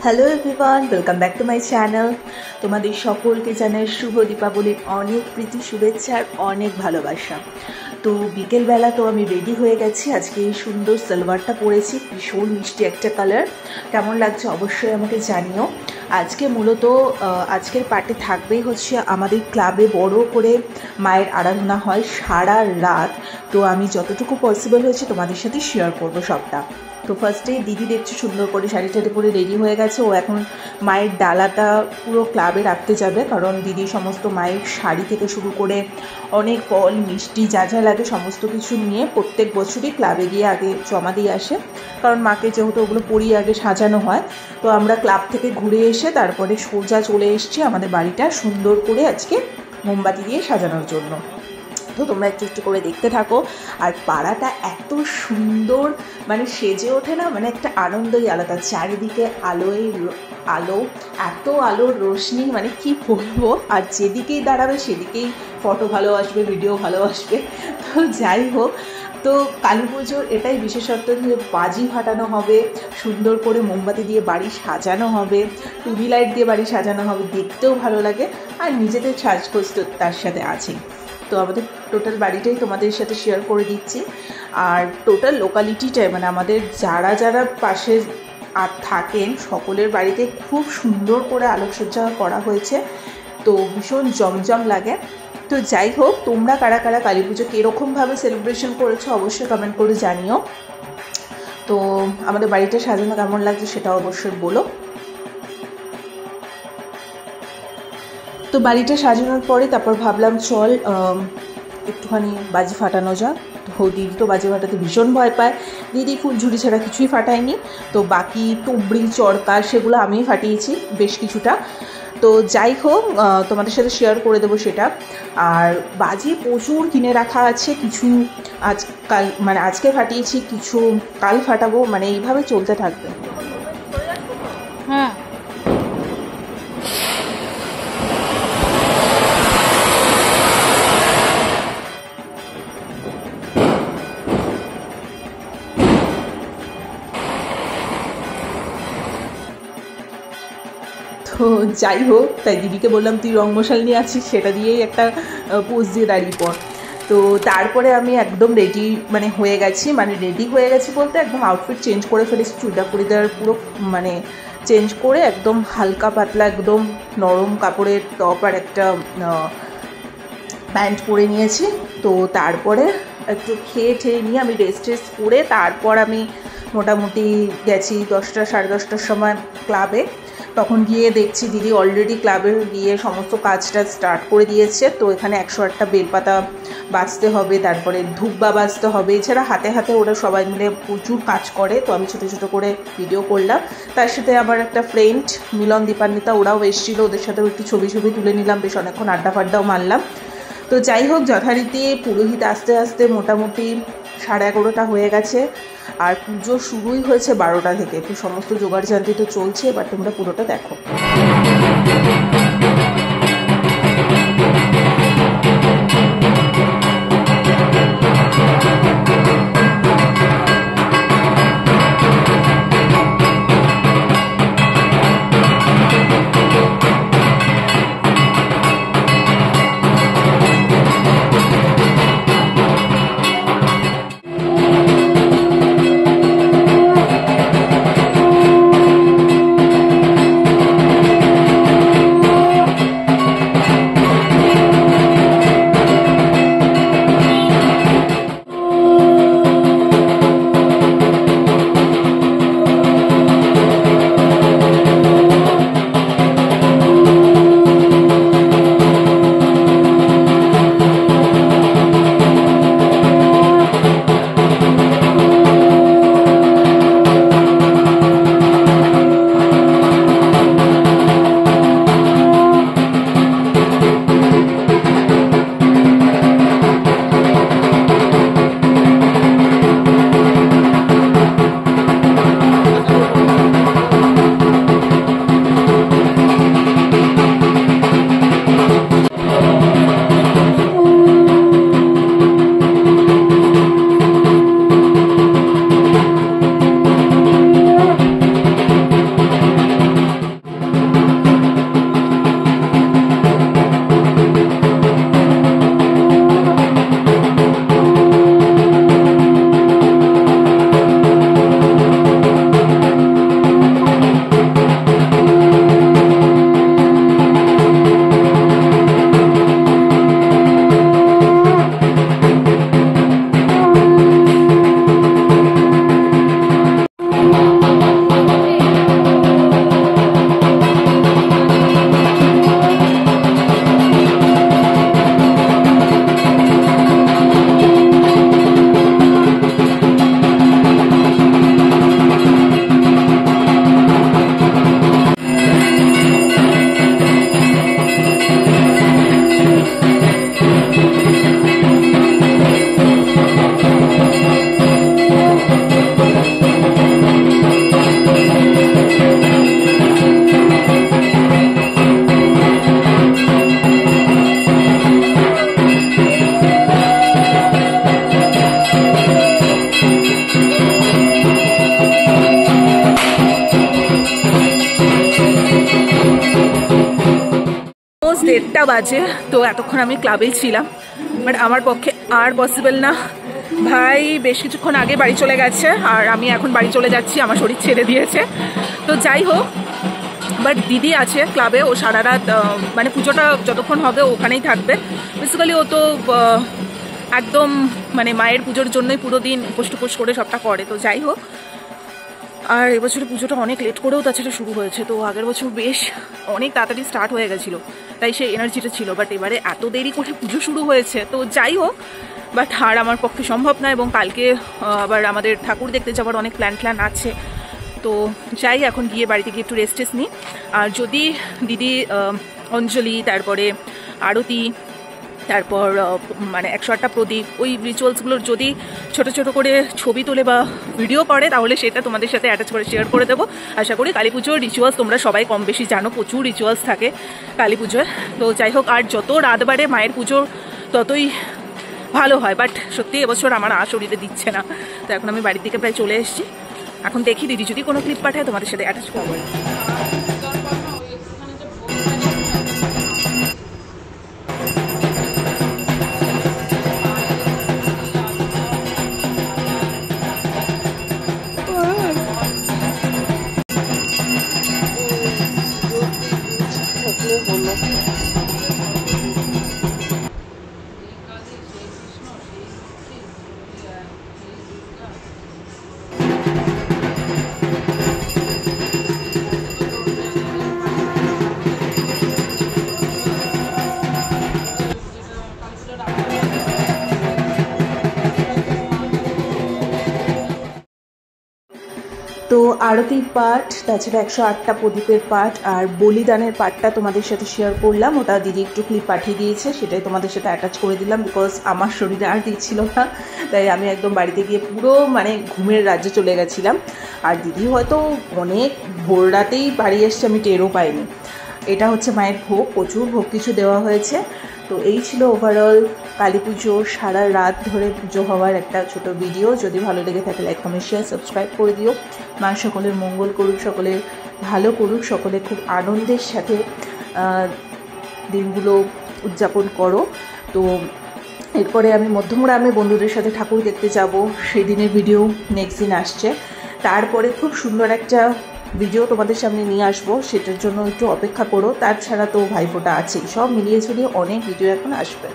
Hello everyone, welcome back to my channel. তোমাদের সকলকে জানাই শুভ দীপাবলির অনেক প্রীতি, শুভেচ্ছা আর অনেক ভালোবাসা। তো বিকেলবেলা তো আমি রেডি হয়ে গেছি। আজকে এই সুন্দর সালোয়ারটা পরেছি, ভীষণ মিষ্টি একটা কালার। কেমন লাগছে অবশ্যই আমাকে জানিও। আজকে মূলত আজকের পার্টে থাকবেই হচ্ছে আমাদের ক্লাবে বড় করে মায়ের আরাধনা হয় সারা রাত। তো আমি যতটুকু পসিবল হয়েছে তোমাদের সাথে শেয়ার করবো সবটা। তো ফার্স্টে দিদি দেখছি সুন্দর করে শাড়ি টাড়ি পরে রেডি হয়ে গেছে। ও এখন মায়ের ডালাটা পুরো ক্লাবে রাখতে যাবে, কারণ দিদি সমস্ত মায়ের শাড়ি থেকে শুরু করে অনেক ফল মিষ্টি যা যা লাগে সমস্ত কিছু নিয়ে প্রত্যেক বছরই ক্লাবে গিয়ে আগে জমা দিয়ে আসে, কারণ মাকে যেহেতু ওগুলো পরিয়ে আগে সাজানো হয়। তো আমরা ক্লাব থেকে ঘুরে এসে তারপরে সোজা চলে এসেছি আমাদের বাড়িটা সুন্দর করে আজকে মোমবাতি দিয়ে সাজানোর জন্য। তো তোমরা একটু একটু করে দেখতে থাকো। আর পাড়াটা এত সুন্দর মানে সেজে ওঠে না, মানে একটা আনন্দই আলাদা। চারিদিকে আলো, এত আলোর রোশনি, মানে কি বলবো। আর যেদিকেই দাঁড়াবে সেদিকেই ফটো ভালো আসবে, ভিডিও ভালো আসবে। তো যাই হোক, তো কালী পুজোর এটাই বিশেষত্ব যে বাজি ফাটানো হবে, সুন্দর করে মোমবাতি দিয়ে বাড়ি সাজানো হবে, টুবি লাইট দিয়ে বাড়ি সাজানো হবে, দেখতেও ভালো লাগে। আর নিজেদের সাজগোজ তো তার সাথে আছেই। তো আমাদের টোটাল বাড়িটাই তোমাদের সাথে শেয়ার করে দিচ্ছি। আর টোটাল লোকালিটিটাই মানে আমাদের যারা যারা পাশে আর থাকেন সকলের বাড়িতে খুব সুন্দর করে আলোকসজ্জা করা হয়েছে। তো ভীষণ জমজম লাগে। তো যাই হোক, তোমরা কারা কারা কালী পুজো কীরকমভাবে সেলিব্রেশন করেছো অবশ্যই কমেন্ট করে জানিও। তো আমাদের বাড়িটা সাজানো কেমন লাগছে সেটা অবশ্যই বলো। তো বাড়িটা সাজানোর পরে তারপর ভাবলাম চল একটুখানি বাজি ফাটানো যাক। তো দিদি তো বাজি ফাটাতে ভীষণ ভয় পায়, দিদি ফুলঝুরি ছাড়া কিছুই ফাটায়নি। তো বাকি তুবড়ি চড়কা সেগুলো আমিই ফাটিয়েছি বেশ কিছুটা। তো যাই হোক, তোমাদের সাথে শেয়ার করে দেবো সেটা। আর বাজি প্রচুর কিনে রাখা আছে, কিছু কাল মানে আজকে ফাটিয়েছি, কিছু কাল ফাটাবো, মানে এইভাবে চলতে থাকবে। হ্যাঁ, তো যাই হোক, তাই দিদিকে বললাম তুই রং মশাল নিয়ে আছিস, সেটা দিয়েই একটা পোজ দিয়ে দাঁড়িয়ে পড়। তো তারপরে আমি একদম রেডি মানে হয়ে গেছি, মানে রেডি হয়ে গেছি বলতে একদম আউটফিট চেঞ্জ করে ফেলেছি, চুড়িদার ফুড়িদার পুরো মানে চেঞ্জ করে একদম হালকা পাতলা একদম নরম কাপড়ের টপ আর একটা প্যান্ট পরে নিয়েছি। তো তারপরে একটু খেয়ে ঠেয়ে নিয়ে আমি রেস্ট টেস্ট করে তারপর আমি মোটামুটি গেছি 10টা সাড়ে 10টার সময় ক্লাবে। তখন গিয়ে দেখছি দিদি অলরেডি ক্লাবে গিয়ে সমস্ত কাজটা স্টার্ট করে দিয়েছে। তো এখানে 108টা বেলপাতা বাজতে হবে, তারপরে ধূপবা বাজতে হবে, এছাড়া হাতে হাতে ওরা সবাই মিলে প্রচুর কাজ করে। তো আমি ছোটো ছোটো করে ভিডিও করলাম। তার সাথে আমার একটা ফ্রেন্ড মিলন দীপান্বিতা, ওরাও এসেছিলো, ওদের সাথেও একটু ছবি তুলে নিলাম, বেশ অনেকক্ষণ আড্ডা ফাড্ডাও মারলাম। তো যাই হোক, যথারীতি পুরোহিত আস্তে আস্তে মোটামুটি 11:30 হয়ে গেছে। আর পুজো শুরুই হয়েছে 12টা থেকে। তো সমস্ত জোগাড়যন্ত্র তো চলছে, এবার তোমরা পুরোটা দেখো। 1:30 বাজে, তো এতক্ষণ আমি ক্লাবেই ছিলাম, বাট আমার পক্ষে আর পসিবল না। ভাই বেশ কিছুক্ষণ আগে বাড়ি চলে গেছে আর আমি এখন বাড়ি চলে যাচ্ছি, আমার শরীর ছেড়ে দিয়েছে। তো যাই হোক, বাট দিদি আছে ক্লাবে, ও সারা রাত মানে পুজোটা যতক্ষণ হবে ওখানেই থাকবে। বেসিক্যালি ও তো একদম মানে মায়ের পুজোর জন্যই পুরো দিন উপোস টুপোস করে সবটা করে। তো যাই হোক, আর এবছরে পুজোটা অনেক লেট করেও তাছাড়া শুরু হয়েছে, তো আগের বছর বেশ অনেক তাড়াতাড়ি স্টার্ট হয়ে গেছিলো, তাই সেই এনার্জিটা ছিল। বাট এবারে এত দেরি করে পুজো শুরু হয়েছে, তো যাই হোক, বাট আর আমার পক্ষে সম্ভব না। এবং কালকে আবার আমাদের ঠাকুর দেখতে যাওয়ার অনেক প্ল্যান আছে। তো যাই, এখন গিয়ে বাড়িতে গিয়ে একটু রেস্ট নিই। আর যদি দিদি অঞ্জলি, তারপরে আরতি, তারপর মানে 108টা প্রদীপ, ওই রিচুয়ালসগুলোর যদি ছোট ছোট করে ছবি তোলে বা ভিডিও করে, তাহলে সেটা তোমাদের সাথে অ্যাটাচ করে শেয়ার করে দেবো। আশা করি কালী পুজোর রিচুয়ালস তোমরা সবাই কম বেশি জানো, প্রচুর রিচুয়ালস থাকে কালী পুজোয়। তো যাই হোক, আর যত রাত বাড়ে মায়ের পুজোর ততই ভালো হয়। বাট সত্যি এবছর আমার শরীরে দিচ্ছে না, তো এখন আমি বাড়ির দিকে প্রায় চলে এসেছি। এখন দেখি দিদি যদি কোনো ক্লিপ পাঠায় তোমাদের সাথে অ্যাটাচ করবো। তো আরতির পাঠ, তাছাড়া 108টা প্রদীপের পাঠ আর বলিদানের পাঠটা তোমাদের সাথে শেয়ার করলাম। ওটা দিদি একটু ক্লিপ পাঠিয়ে দিয়েছে, সেটাই তোমাদের সাথে অ্যাটাচ করে দিলাম, বিকজ আমার শরীরে আর দিচ্ছিল না। তাই আমি একদম বাড়িতে গিয়ে পুরো মানে ঘুমের রাজ্যে চলে গেছিলাম। আর দিদি হয়তো অনেক ভোর রাতেই বাড়ি এসছে, আমি টেরও পাইনি। এটা হচ্ছে মায়ের ভোগ, প্রচুর ভোগ কিছু দেওয়া হয়েছে। তো এই ছিল ওভারঅল কালী পুজো সারা রাত ধরে পুজো হওয়ার একটা ছোট ভিডিও। যদি ভালো লেগে থাকে লাইক কমেন্ট শেয়ার সাবস্ক্রাইব করে দিও। মা সকলের মঙ্গল করুক, সকলের ভালো করুক, সকলে খুব আনন্দের সাথে দিনগুলো উদযাপন করো। তো এরপরে আমি মধ্যমগ্রামে বন্ধুদের সাথে ঠাকুর দেখতে যাব, সেই দিনের ভিডিও নেক্সট দিন আসছে। তারপরে খুব সুন্দর একটা ভিডিও তোমাদের সামনে নিয়ে আসবো, সেটার জন্য একটু অপেক্ষা করো। তাছাড়া তো ভাইফোঁটা আছেই, সব মিলিয়ে ঝুলিয়ে অনেক ভিডিও এখন আসবে।